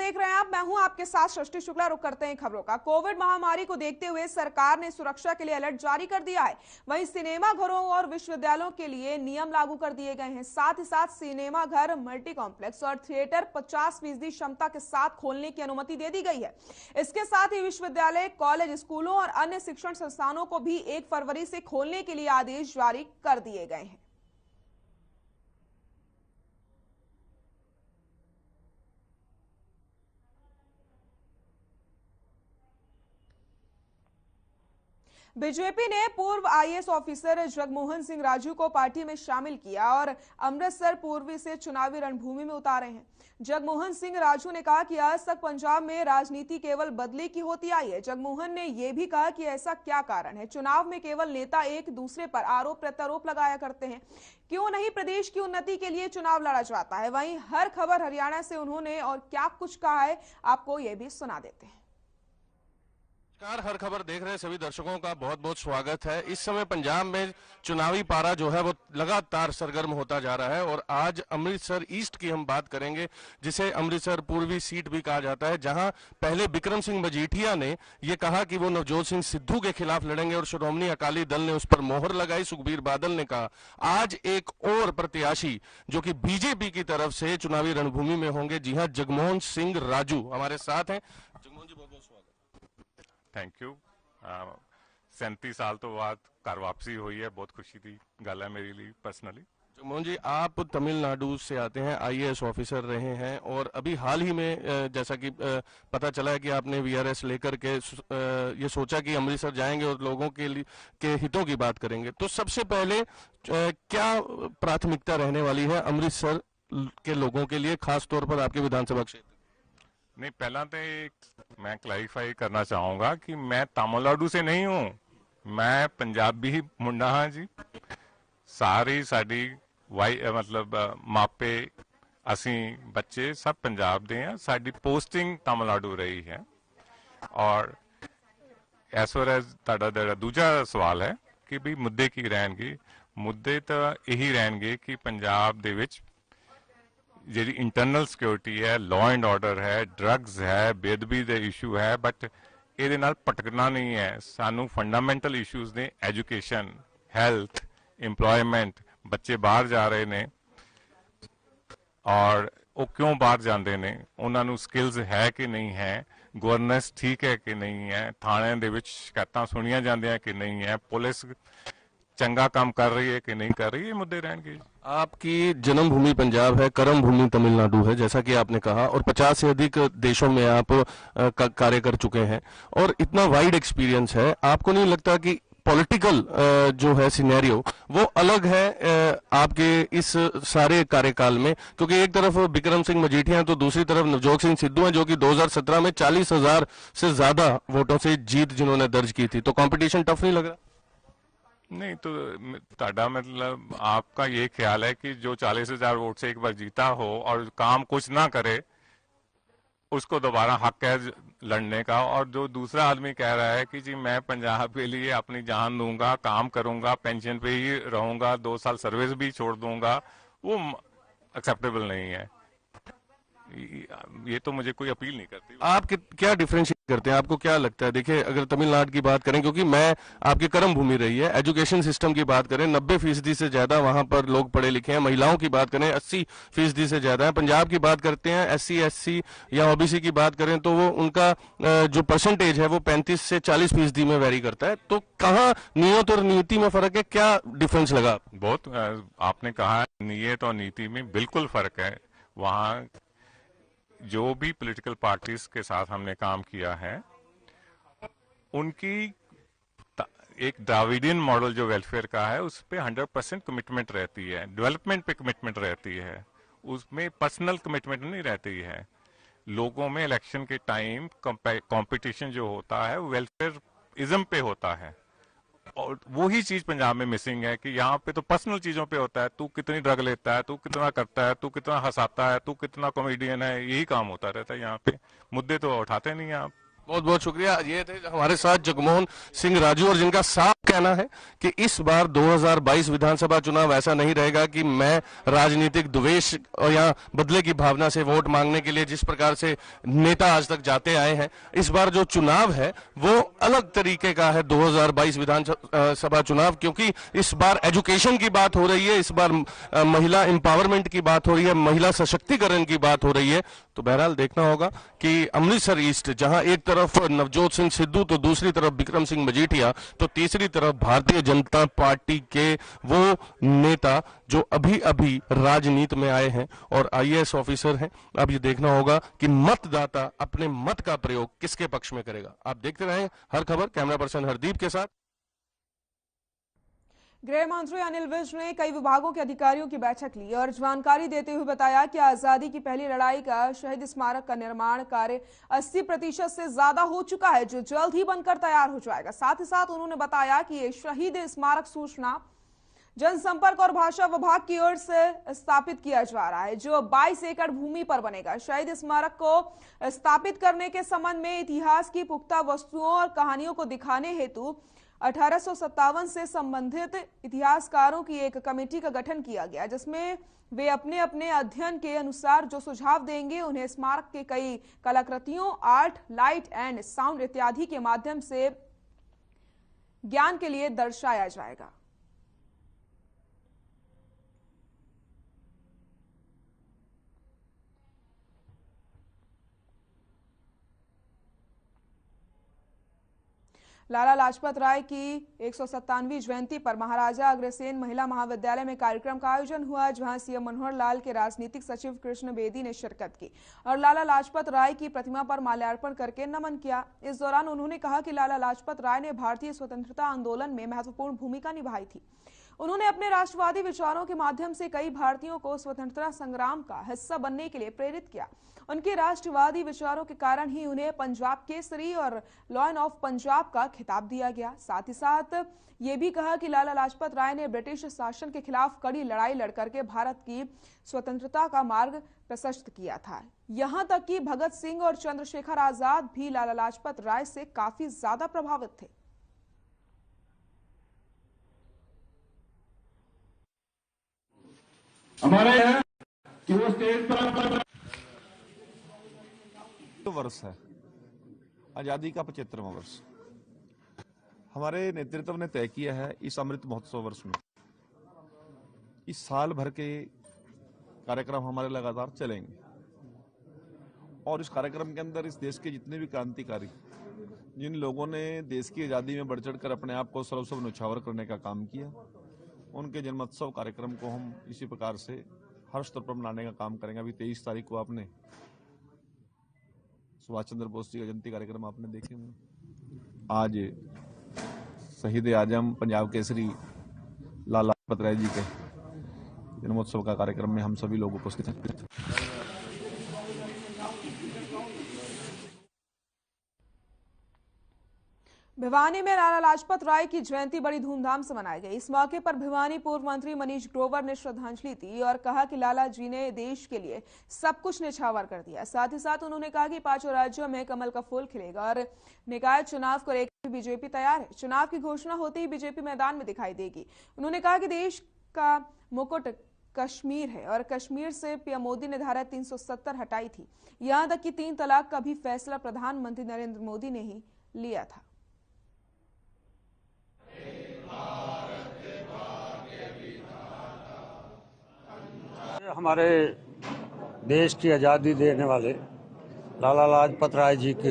देख रहे हैं आप, मैं हूं आपके साथ सृष्टि शुक्ला। रुक करते हैं खबरों का। कोविड महामारी को देखते हुए सरकार ने सुरक्षा के लिए अलर्ट जारी कर दिया है। वहीं सिनेमा घरों और विश्वविद्यालयों के लिए नियम लागू कर दिए गए हैं। साथ ही साथ सिनेमा घर, मल्टी कॉम्प्लेक्स और थिएटर 50% क्षमता के साथ खोलने की अनुमति दे दी गई है। इसके साथ ही विश्वविद्यालय, कॉलेज, स्कूलों और अन्य शिक्षण संस्थानों को भी 1 फरवरी से खोलने के लिए आदेश जारी कर दिए गए हैं। बीजेपी ने पूर्व आईएएस ऑफिसर जगमोहन सिंह राजू को पार्टी में शामिल किया और अमृतसर पूर्वी से चुनावी रणभूमि में उतारे हैं। जगमोहन सिंह राजू ने कहा कि आज तक पंजाब में राजनीति केवल बदले की होती आई है। जगमोहन ने यह भी कहा कि ऐसा क्या कारण है, चुनाव में केवल नेता एक दूसरे पर आरोप प्रत्यारोप लगाया करते हैं, क्यों नहीं प्रदेश की उन्नति के लिए चुनाव लड़ा जाता है। वहीं हर खबर हरियाणा से उन्होंने और क्या कुछ कहा है, आपको यह भी सुना देते हैं। हर खबर देख रहे सभी दर्शकों का बहुत बहुत स्वागत है। इस समय पंजाब में चुनावी पारा जो है वो लगातार सरगर्म होता जा रहा है और आज अमृतसर ईस्ट की हम बात करेंगे, जिसे अमृतसर पूर्वी सीट भी कहा जाता है, जहां पहले बिक्रम सिंह मजीठिया ने ये कहा कि वो नवजोत सिंह सिद्धू के खिलाफ लड़ेंगे और श्रोमणी अकाली दल ने उस पर मोहर लगाई। सुखबीर बादल ने कहा आज एक और प्रत्याशी जो कि बीजेपी की तरफ से चुनावी रणभूमि में होंगे। जी हाँ, जगमोहन सिंह राजू हमारे साथ हैं। जगमोहन जी, बहुत बहुत स्वागत। Thank you. 37 साल तो बाद घर वापसी हुई है, बहुत खुशी की गल है मेरे लिए पर्सनली। जगमोहन जी, आप तमिलनाडु से आते हैं, आईएएस ऑफिसर रहे हैं और अभी हाल ही में जैसा कि पता चला है कि आपने वीआरएस लेकर के ये सोचा कि अमृतसर जाएंगे और लोगों के लिए के हितों की बात करेंगे। तो सबसे पहले क्या प्राथमिकता रहने वाली है अमृतसर के लोगों के लिए, खास तौर पर आपके विधानसभा क्षेत्र? नहीं, पहला तो मैं क्लैरिफाई करना चाहूंगा कि मैं तमिलनाडु से नहीं हूं, मैं पंजाबी मुंडा हाँ जी। सारी साडी मतलब मापे असी बच्चे सब पंजाब दे हैं। साडी पोस्टिंग तमिलनाडु रही है। और एज फार एज तुहाडा दूजा सवाल है कि भी मुद्दे की रहणगे, मुद्दे तो यही रहणगे कि पंजाब दे विच ਜਿਹੜੀ इंटरनल सिक्योरिटी है, लॉ एंड ऑर्डर है, ड्रग्स है, बेदबी दे इशू है, बट ਇਹਦੇ ਨਾਲ ਭਟਕਣਾ नहीं है। सानू फंडामेंटल इशूज ने एजुकेशन, हेल्थ, एम्प्लॉयमेंट। बच्चे बाहर जा रहे ने और वो क्यों बाहर जाते ने, उन्होंने स्किल्स है कि नहीं है, गवर्नेंस ठीक है कि नहीं है, थाने दे विच शिकायतां सुनिया जांदियां कि नहीं है, पुलिस चंगा काम कर रही है कि नहीं कर रही है, मुद्दे रहेंगे। आपकी जन्मभूमि पंजाब है, कर्म भूमि तमिलनाडु है, जैसा कि आपने कहा, और 50 से अधिक देशों में आप कार्य कर चुके हैं और इतना वाइड एक्सपीरियंस है। आपको नहीं लगता कि पॉलिटिकल जो है सिनेरियो वो अलग है आपके इस सारे कार्यकाल में? क्योंकि एक तरफ बिक्रम सिंह मजीठिया हैं तो दूसरी तरफ नवजोत सिंह सिद्धू हैं, जो कि 2017 में 40,000 से ज्यादा वोटों से जीत जिन्होंने दर्ज की थी। तो कंपटीशन टफ नहीं लग रहा? नहीं, तो ताड़ा मतलब आपका ये ख्याल है कि जो 40,000 वोट से एक बार जीता हो और काम कुछ ना करे, उसको दोबारा हक है लड़ने का। और जो दूसरा आदमी कह रहा है कि जी मैं पंजाब के लिए अपनी जान दूंगा, काम करूंगा, पेंशन पे ही रहूंगा, 2 साल सर्विस भी छोड़ दूंगा, वो एक्सेप्टेबल नहीं है। ये तो मुझे कोई अपील नहीं करती। आप क्या डिफरेंशिएट करते हैं? आपको क्या लगता है? देखिए, अगर तमिलनाडु की बात करें, क्योंकि मैं आपकी कर्म भूमि रही है, एजुकेशन सिस्टम की बात करें 90% से ज्यादा वहां पर लोग पढ़े लिखे हैं। महिलाओं की बात करें 80% से ज्यादा है। पंजाब की बात करते हैं, SC SC या OBC की बात करें तो वो उनका जो परसेंटेज है वो 35 से 40% में वेरी करता है। तो कहाँ नियत और नीति में फर्क है? क्या डिफरेंस लगा? बहुत आपने कहा नियत और नीति में बिल्कुल फर्क है। वहाँ जो भी पॉलिटिकल पार्टीज के साथ हमने काम किया है, उनकी एक द्राविडियन मॉडल जो वेलफेयर का है उस पे 100% कमिटमेंट रहती है, डेवलपमेंट पे कमिटमेंट रहती है, उसमें पर्सनल कमिटमेंट नहीं रहती है। लोगों में इलेक्शन के टाइम कंपटीशन जो होता है वेलफेयर इज्म पे होता है। और वही चीज पंजाब में मिसिंग है कि यहाँ पे तो पर्सनल चीजों पे होता है, तू कितनी ड्रग लेता है, तू कितना करता है, तू कितना हंसाता है, तू कितना कॉमेडियन है, यही काम होता रहता है। यहाँ पे मुद्दे तो उठाते नहीं हैं आप। बहुत बहुत शुक्रिया। ये थे हमारे साथ जगमोहन सिंह राजू, और जिनका साफ कहना है कि इस बार 2022 विधानसभा चुनाव ऐसा नहीं रहेगा कि मैं राजनीतिक द्वेष और या बदले की भावना से वोट मांगने के लिए जिस प्रकार से नेता आज तक जाते आए हैं, इस बार जो चुनाव है वो अलग तरीके का है 2022 विधानसभा चुनाव, क्योंकि इस बार एजुकेशन की बात हो रही है, इस बार महिला एम्पावरमेंट की बात हो रही है, महिला सशक्तिकरण की बात हो रही है। तो बहरहाल देखना होगा कि अमृतसर ईस्ट, जहां एक तरफ नवजोत सिंह सिद्धू तो दूसरी तरफ विक्रम सिंह मजीठिया तो तीसरी तरफ भारतीय जनता पार्टी के वो नेता जो अभी अभी राजनीति में आए हैं और आईएएस ऑफिसर हैं, अब ये देखना होगा कि मतदाता अपने मत का प्रयोग किसके पक्ष में करेगा। आप देखते रहें हर खबर। कैमरा पर्सन हरदीप के साथ। गृह मंत्री अनिल विज ने कई विभागों के अधिकारियों की बैठक ली और जानकारी देते हुए बताया कि आजादी की पहली लड़ाई का शहीद स्मारक का निर्माण कार्य 80% से ज्यादा हो चुका है, जो जल्द ही बनकर तैयार हो जाएगा। साथ ही साथ उन्होंने बताया कि ये शहीद स्मारक सूचना जनसंपर्क और भाषा विभाग की ओर से स्थापित किया जा रहा है, जो 22 एकड़ भूमि पर बनेगा। शहीद स्मारक को स्थापित करने के संबंध में इतिहास की पुख्ता वस्तुओं और कहानियों को दिखाने हेतु 1857 से संबंधित इतिहासकारों की एक कमेटी का गठन किया गया, जिसमें वे अपने अपने अध्ययन के अनुसार जो सुझाव देंगे उन्हें स्मारक के कई कलाकृतियों, आर्ट, लाइट एंड साउंड इत्यादि के माध्यम से ज्ञान के लिए दर्शाया जाएगा। लाला लाजपत राय की 157वीं जयंती पर महाराजा अग्रसेन महिला महाविद्यालय में कार्यक्रम का आयोजन हुआ, जहां सीएम मनोहर लाल के राजनीतिक सचिव कृष्ण बेदी ने शिरकत की और लाला लाजपत राय की प्रतिमा पर माल्यार्पण करके नमन किया। इस दौरान उन्होंने कहा कि लाला लाजपत राय ने भारतीय स्वतंत्रता आंदोलन में महत्वपूर्ण भूमिका निभाई थी। उन्होंने अपने राष्ट्रवादी विचारों के माध्यम से कई भारतीयों को स्वतंत्रता संग्राम का हिस्सा बनने के लिए प्रेरित किया। उनके राष्ट्रवादी विचारों के कारण ही उन्हें पंजाब केसरी और लॉयन ऑफ पंजाब का खिताब दिया गया। साथ ही साथ ये भी कहा कि लाला लाजपत राय ने ब्रिटिश शासन के खिलाफ कड़ी लड़ाई लड़कर के भारत की स्वतंत्रता का मार्ग प्रशस्त किया था। यहां तक कि भगत सिंह और चंद्रशेखर आजाद भी लाला लाजपत राय से काफी ज्यादा प्रभावित थे। हमारे यहाँ कि वो स्टेज पर वर्ष है, आजादी का 75वां वर्ष। हमारे नेतृत्व ने तय किया है इस अमृत महोत्सव वर्ष में इस साल भर के कार्यक्रम हमारे लगातार चलेंगे और इस कार्यक्रम के अंदर इस देश के जितने भी क्रांतिकारी, जिन लोगों ने देश की आजादी में बढ़ चढ़कर अपने आप को सर्वस्व न्यौछावर करने का काम किया, उनके जन्मोत्सव कार्यक्रम को हम इसी प्रकार से हर स्तर पर मनाने का काम करेंगे। अभी 23 तारीख को आपने सुभाष चंद्र बोस जी का जयंती कार्यक्रम आपने देखे होंगे। आज शहीद आजम पंजाब केसरी लाला लाजपत राय जी के जन्मोत्सव का कार्यक्रम में हम सभी लोग उपस्थित हैं। भिवानी में लाला लाजपत राय की जयंती बड़ी धूमधाम से मनाई गई। इस मौके पर भिवानी पूर्व मंत्री मनीष ग्रोवर ने श्रद्धांजलि दी और कहा कि लाला जी ने देश के लिए सब कुछ न्यौछावर कर दिया। साथ ही साथ उन्होंने कहा कि 5 राज्यों में कमल का फूल खिलेगा और निकाय चुनाव को लेकर बीजेपी तैयार है। चुनाव की घोषणा होते ही बीजेपी मैदान में दिखाई देगी। उन्होंने कहा कि देश का मुकुट कश्मीर है और कश्मीर से पीएम मोदी ने धारा 370 हटाई थी। यहां तक कि 3 तलाक का भी फैसला प्रधानमंत्री नरेंद्र मोदी ने ही लिया था। हमारे देश की आज़ादी देने वाले लाला लाजपत राय जी की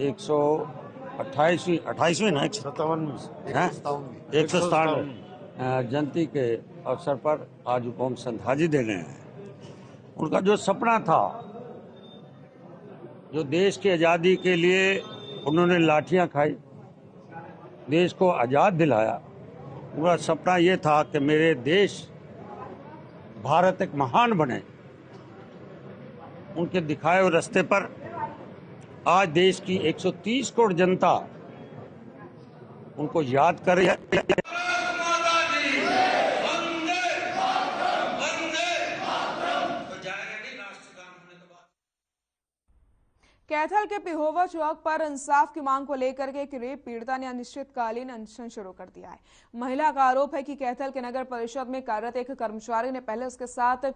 127वीं ना 197 जयंती के अवसर पर आज उनको श्रद्धांजलि देने हैं। उनका जो सपना था, जो देश की आज़ादी के लिए उन्होंने लाठियां खाई, देश को आज़ाद दिलाया, उनका सपना ये था कि मेरे देश भारत एक महान बने। उनके दिखाए हुए रास्ते पर आज देश की 130 करोड़ जनता उनको याद कर रही है। कैथल के पिहोवा चौक पर इंसाफ की मांग को लेकर के एक रेप पीड़िता ने अनिश्चितकालीन अनशन शुरू कर दिया है। महिला का आरोप है कि कैथल के नगर परिषद में कार्यरत एक कर्मचारी ने पहले उसके साथ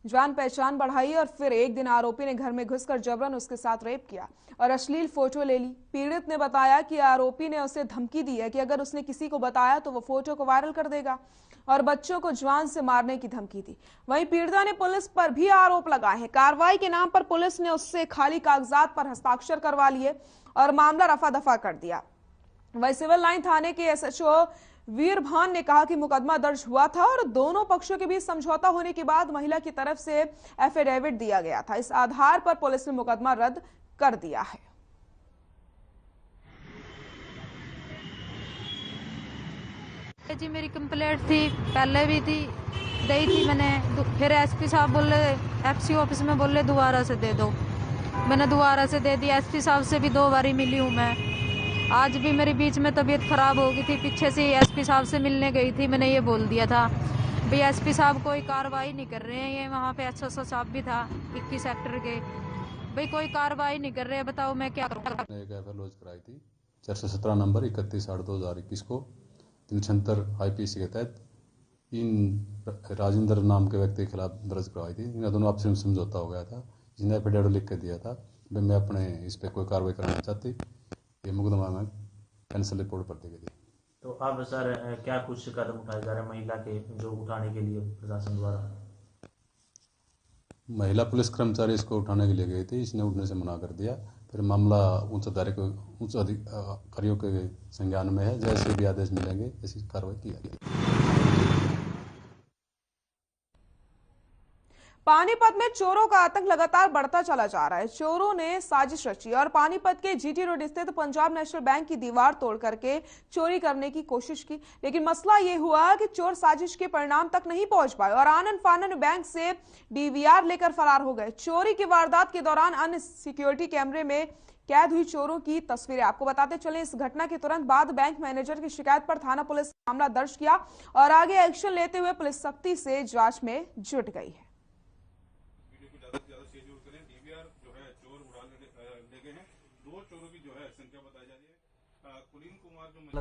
जान पहचान बढ़ाई और फिर एक दिन आरोपी ने घर में घुसकर जबरन उसके साथ रेप किया और अश्लील फोटो ले ली। पीड़ित ने बताया कि आरोपी ने उसे धमकी दी है कि अगर उसने किसी को बताया तो वो फोटो को वायरल कर देगा और बच्चों को जान से मारने की धमकी दी। वहीं पीड़िता ने पुलिस पर भी आरोप लगाए हैं। कार्रवाई के नाम पर पुलिस ने उससे खाली कागजात पर हस्ताक्षर करवा लिए और मामला रफा दफा कर दिया। वहीं सिविल लाइन थाने के एसएचओ वीरभान ने कहा कि मुकदमा दर्ज हुआ था और दोनों पक्षों के बीच समझौता होने के बाद महिला की तरफ से एफिडेविट दिया गया था। इस आधार पर पुलिस ने मुकदमा रद्द कर दिया है। जी मेरी कंप्लेंट थी, पहले भी थी, दी थी मैंने, फिर एसपी साहब बोले, एफसी ऑफिस में बोले दोबारा से दे दो। मैंने दोबारा से दे दी। एसपी साहब से भी 2 बारी मिली हूँ मैं। आज भी मेरी बीच में तबीयत खराब हो गई थी, पीछे से एसपी साहब से मिलने गई थी। मैंने ये बोल दिया था भाई एसपी साहब कोई कार्रवाई नहीं कर रहे हैं। ये वहाँ पे एसएसओ साहब भी था 21 सेक्टर के, भाई कोई कार्रवाई नहीं कर रहे हैं, बताओ मैं क्या करूँ। एक एफआईआर लॉन्च कराई थी 417 नंबर 31/8/2021 को 376 आईपीसी के तहत इन राजेंद्र नाम के व्यक्ति के खिलाफ दर्ज करवाई थी। इन दोनों आपसी में समझौता हो गया था, जिसने एफिडेविट लिख के दिया था भाई मैं अपने इस पे कोई कार्रवाई करना चाहती। ये मुकदमा में कैंसिल रिपोर्ट पर दी गई थी। तो अब सर क्या कुछ कदम उठाए जा रहे हैं महिला के जो उठाने के लिए प्रशासन द्वारा? महिला पुलिस कर्मचारी इसको उठाने के लिए गई थी, इसने उठने से मना कर दिया। फिर मामला उच्च अधिकारियों के संज्ञान में है, जैसे भी आदेश मिलेंगे ऐसी कार्रवाई की जाएगी। पानीपत में चोरों का आतंक लगातार बढ़ता चला जा रहा है। चोरों ने साजिश रची और पानीपत के जीटी रोड स्थित पंजाब नेशनल बैंक की दीवार तोड़ करके चोरी करने की कोशिश की, लेकिन मसला ये हुआ कि चोर साजिश के परिणाम तक नहीं पहुंच पाए और आनन फानन बैंक से डीवीआर लेकर फरार हो गए। चोरी की वारदात के दौरान अन्य सिक्योरिटी कैमरे में कैद हुई चोरों की तस्वीरें आपको बताते चले। इस घटना के तुरंत बाद बैंक मैनेजर की शिकायत पर थाना पुलिस ने मामला दर्ज किया और आगे एक्शन लेते हुए पुलिस सख्ती से जांच में जुट गई है।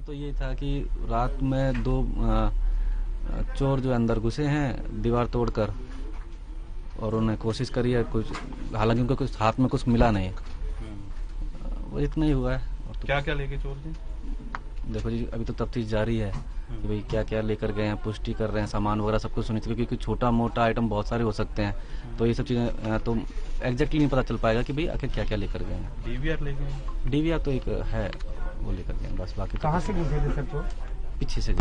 तो ये था कि रात में 2 चोर जो अंदर घुसे हैं दीवार तोड़कर और उन्होंने कोशिश करी है कुछ, हालांकि उनको कुछ हाथ में कुछ मिला नहीं, वो इतना ही हुआ है। और तो क्या क्या लेके चोर जी? देखो जी अभी तो तफ्तीश जारी है कि भाई क्या क्या लेकर गए हैं, पुष्टि कर रहे हैं, सामान वगैरह सब कुछ सुनिश्चित, क्योंकि छोटा मोटा आइटम बहुत सारे हो सकते हैं, तो ये सब चीज़ें तो एग्जैक्टली नहीं पता चल पाएगा कि भाई आखिर क्या क्या लेकर गए हैं। डीवीआर ले गए? डीवीआर तो एक है वो लेकर गए, बस बाकी कहाँ से घुसे थे सर चोर? पीछे से।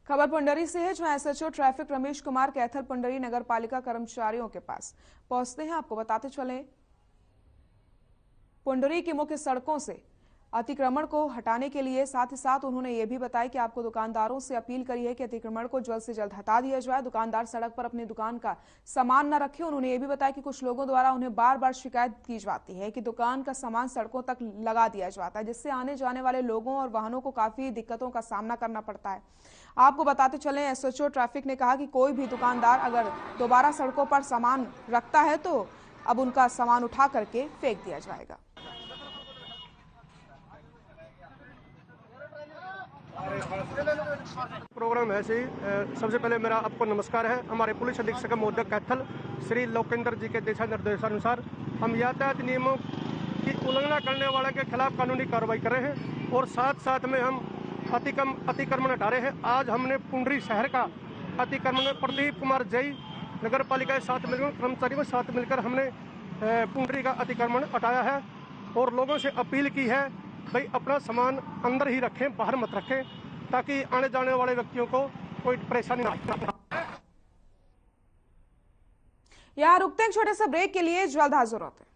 खबर पंडरी से है, जहां एसएचओ ट्रैफिक रमेश कुमार कैथल पंडरी नगर पालिका कर्मचारियों के पास पहुंचते हैं। आपको बताते चले पंडरी की मुख्य सड़कों से अतिक्रमण को हटाने के लिए साथ ही साथ उन्होंने ये भी बताया कि आपको दुकानदारों से अपील करी है कि अतिक्रमण को जल्द से जल्द हटा दिया जाए, दुकानदार सड़क पर अपनी दुकान का सामान न रखें। उन्होंने ये भी बताया कि कुछ लोगों द्वारा उन्हें बार बार शिकायत की जाती है कि दुकान का सामान सड़कों तक लगा दिया जाता है, जिससे आने जाने वाले लोगों और वाहनों को काफी दिक्कतों का सामना करना पड़ता है। आपको बताते चले एसएचओ ट्रैफिक ने कहा कि कोई भी दुकानदार अगर दोबारा सड़कों पर सामान रखता है तो अब उनका सामान उठा करके फेंक दिया जाएगा। प्रोग्राम है ऐसे सबसे पहले मेरा आपको नमस्कार है। हमारे पुलिस अधीक्षक महोदय कैथल श्री लोकेंद्र जी के दिशा निर्देशानुसार हम यातायात नियमों की उल्लंघना करने वाले के खिलाफ कानूनी कार्रवाई कर रहे हैं और साथ साथ में हम अतिक्रमण हटा रहे हैं। आज हमने पुंडरी शहर का अतिक्रमण प्रदीप कुमार जई नगर पालिका के साथ मिलकर कर्मचारियों के साथ मिलकर हमने पुंडरी का अतिक्रमण हटाया है और लोगों से अपील की है भाई अपना सामान अंदर ही रखें, बाहर मत रखें, ताकि आने जाने वाले व्यक्तियों को कोई परेशानी ना हो। यहाँ रुकते हैं छोटे से ब्रेक के लिए, जल्द हाजिर होते हैं।